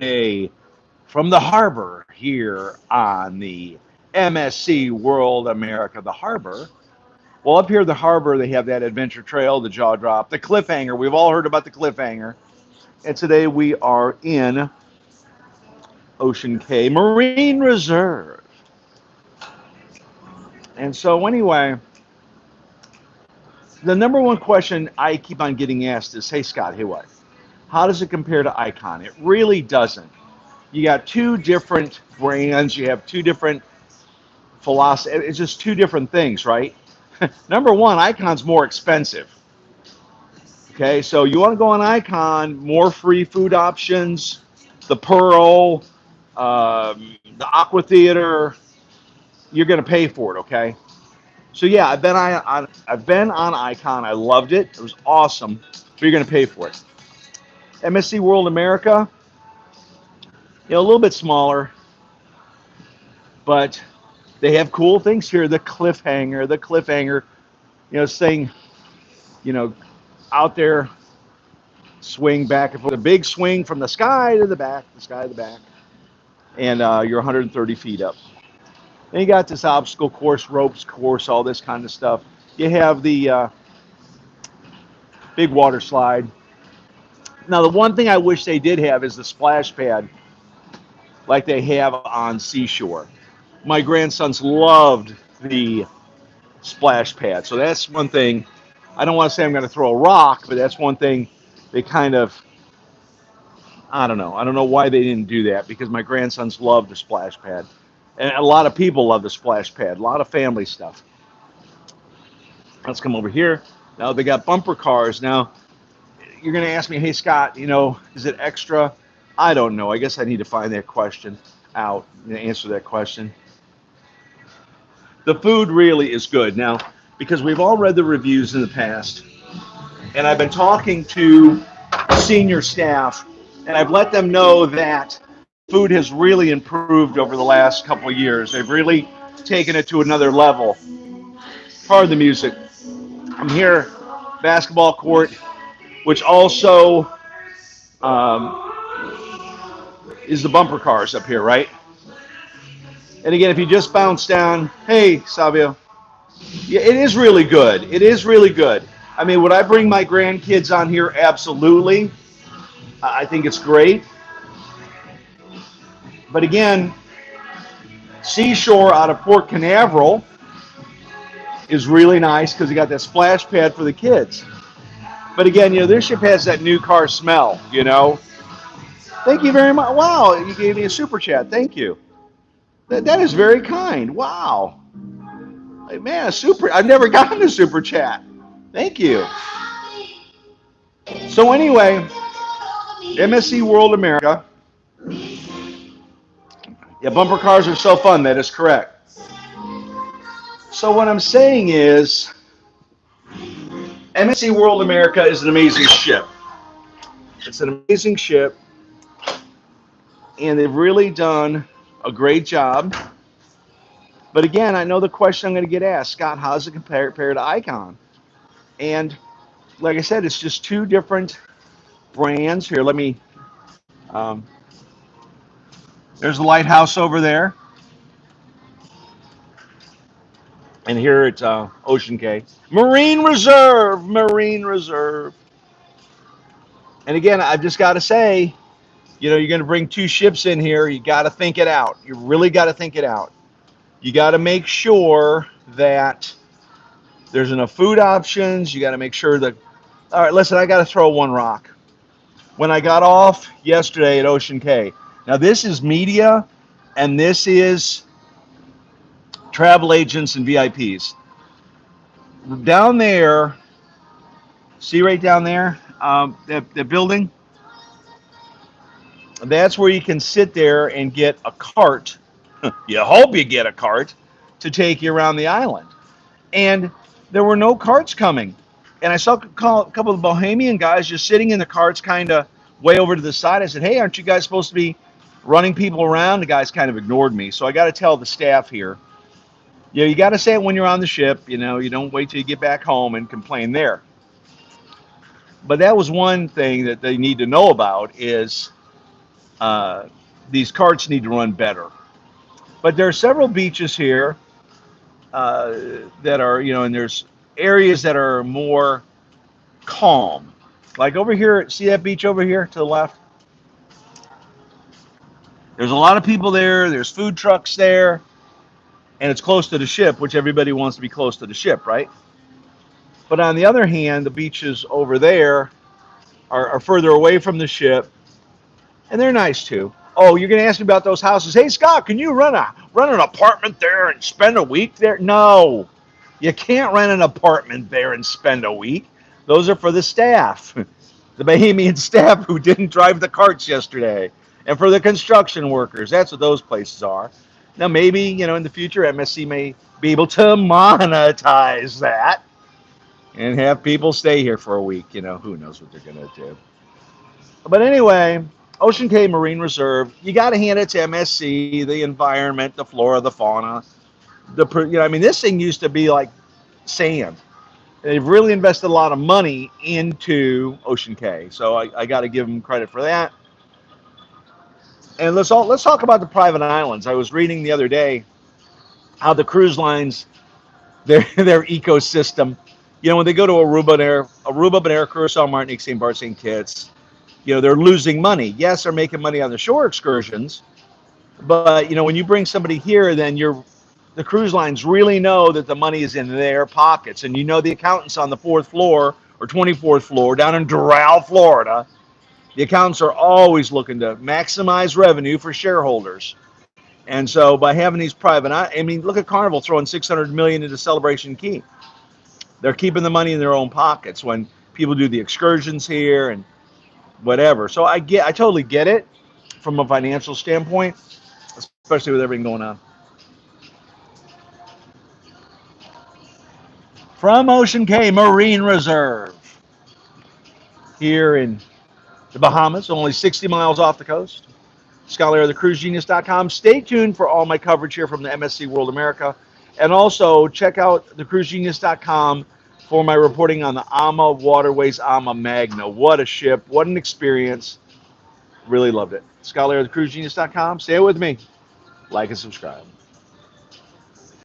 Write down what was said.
Hey, from the harbor here on the MSC World America, the harbor. Well, up here, the harbor, they have that adventure trail, the jaw drop, the cliffhanger. We've all heard about the cliffhanger. And today we are in Ocean Cay Marine Reserve. And so, anyway, the number one question I keep on getting asked is, hey, Scott, hey, what? How does it compare to Icon? It really doesn't. You got two different brands, you have two different philosophy. It's just two different things, right? Number one, Icon's more expensive. Okay, so you want to go on Icon, more free food options, the Pearl, the Aqua Theater. You're going to pay for it. Okay, so yeah, I've been on Icon. I loved it. It was awesome. But you're going to pay for it. MSC World America, a little bit smaller, but they have cool things here. The cliffhanger, saying, you know, out there, swing back and forth. A big swing from the sky to the back, and you're 130 feet up. And you got this obstacle course, ropes course, all this kind of stuff. You have the big water slide. Now, the one thing I wish they did have is the splash pad like they have on Seashore. My grandsons loved the splash pad. So that's one thing. I don't want to say I'm going to throw a rock, but that's one thing they kind of, I don't know. I don't know why they didn't do that because my grandsons love the splash pad. And a lot of people love the splash pad, a lot of family stuff. Let's come over here. Now they got bumper cars. Now, you're going to ask me, hey, Scott, is it extra? I don't know. I guess I need to find that question out and answer that question. The food really is good. Now, because we've all read the reviews in the past, and I've been talking to senior staff, and I've let them know that food has really improved over the last couple of years. They've really taken it to another level. Pardon the music. I'm here, basketball court, which also is the bumper cars up here, right? And again, if you just bounce down, hey, Savio, yeah, it is really good. It is really good. I mean, would I bring my grandkids on here? Absolutely. I think it's great. But again, Seashore out of Port Canaveral is really nice because you got that splash pad for the kids. But again, this ship has that new car smell, Thank you very much. Wow, you gave me a super chat. Thank you. That is very kind. Wow. Like, man, I've never gotten a super chat. Thank you. So anyway, MSC World America. Yeah, bumper cars are so fun. That is correct. So what I'm saying is, MSC World America is an amazing ship. It's an amazing ship, and they've really done a great job. But again, I know the question I'm going to get asked, Scott, how does it compare to Icon? And like I said, it's just two different brands. Here, let me, there's the lighthouse over there. And here it's Ocean Cay. Marine Reserve. And again, I've just got to say, you're going to bring two ships in here. You got to think it out. You really got to think it out. You got to make sure that there's enough food options. You got to make sure that, all right, listen, I got to throw one rock. When I got off yesterday at Ocean Cay, now this is media and this is travel agents and VIPs. Down there, see right down there, that building? That's where you can sit there and get a cart. You hope you get a cart to take you around the island. And there were no carts coming. And I saw a couple of Bohemian guys just sitting in the carts kind of way over to the side. I said, hey, aren't you guys supposed to be running people around? The guys kind of ignored me. So I got to tell the staff here, you got to say it when you're on the ship. You don't wait till you get back home and complain there. But that was one thing that they need to know about is Uh, these carts need to run better. But there are several beaches here that are, and there's areas that are more calm. Like over here, see that beach over here to the left? There's a lot of people there. There's food trucks there. And it's close to the ship, which everybody wants to be close to the ship, right? But on the other hand, the beaches over there are further away from the ship, and they're nice too. Oh, you're going to ask me about those houses. Hey, Scott, can you run an apartment there and spend a week there? No, you can't rent an apartment there and spend a week. Those are for the staff, the Bahamian staff who didn't drive the carts yesterday, and for the construction workers. That's what those places are. Now, maybe, in the future, MSC may be able to monetize that and have people stay here for a week. Who knows what they're going to do. But anyway, Ocean Cay Marine Reserve, you got to hand it to MSC, the environment, the flora, the fauna. This thing used to be like sand. They've really invested a lot of money into Ocean Cay, so I got to give them credit for that. And let's talk about the private islands. I was reading the other day how the cruise lines, their ecosystem, when they go to Aruba, Bonaire, Curacao, Martinique, St. Barth, St. Kitts, they're losing money. Yes, they're making money on the shore excursions, but when you bring somebody here, then the cruise lines really know that the money is in their pockets. And the accountants on the 4th floor or 24th floor down in Doral, Florida, the accountants are always looking to maximize revenue for shareholders. And so by having these private, look at Carnival throwing $600 million into Celebration Key. They're keeping the money in their own pockets when people do the excursions here and whatever. So I totally get it from a financial standpoint, especially with everything going on. From Ocean Cay Marine Reserve here in the Bahamas, only 60 miles off the coast. Scott Lara, thecruisegenius.com. Stay tuned for all my coverage here from the MSC World America. And also check out thecruisegenius.com for my reporting on the AMA Waterways AMA Magna. What a ship. What an experience. Really loved it. Scott Lara, thecruisegenius.com. Stay with me. Like and subscribe.